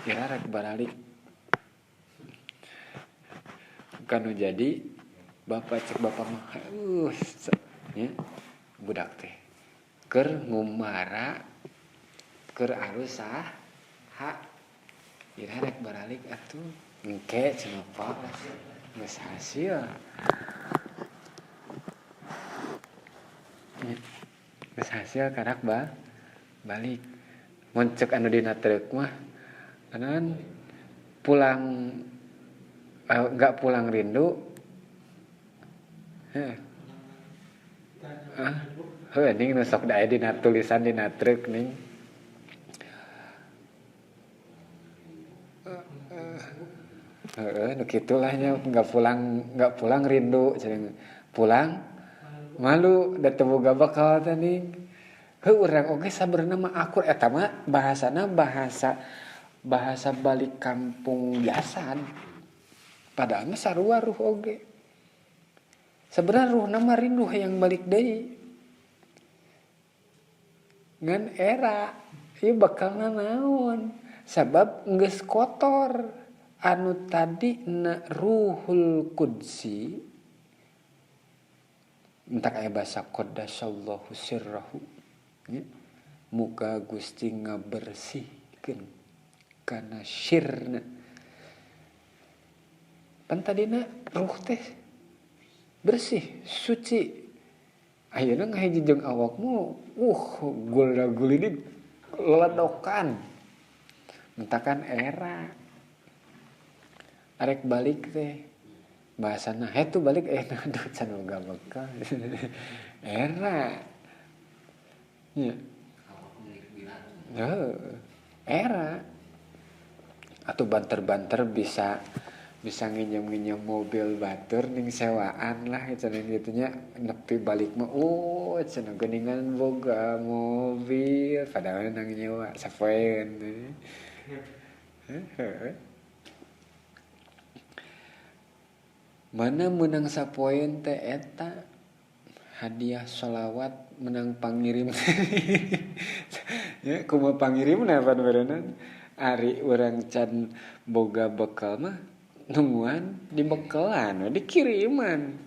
kira rek balik kanu jadi bapak cek bapak mah ya budak teh keur ngumara keur alus ha kira rek balik atuh engke cenah Pak geus hasil geus hasil karak balik mun cek anu dina treuk mah anan pulang enggak pulang rindu ning nu sok aya dina tulisan dina treuk ning nu kitulah nya enggak pulang rindu cenah pulang malu da teu boga bekal teh ning urang oge sabenerna mah akur eta mah bahasana bahasa balik kampung biasa padahal mah sarua ruh oge sebenarnya ruhna mah rindu hayang balik deui ngan era ieu bakalna naon sabab geus kotor anu tadi na ruhul qudsi entak aya bahasa qaddasallahu sirrahu muga Gusti ngabersihkeun kana syirna pan tadina ruh teh bersih suci ayeuna ngahiji jeung awakmu gulda-gulidi ledokan mentakan era arek balik teh bahasana tu balik aduh can boga bekal era nya era atuh banter-banter bisa nginjem mobil batur ning sewaan lah cenah kitu nya nepi balik mah cenah geuningan boga mobil padahal nang nyewa sapoeun mana menang sapoeun teh eta hadiah sholawat menang pangirim ya kumaha pangirimna pan-parenan ari urang can boga bekal mah nungguan dibekelan dikiriman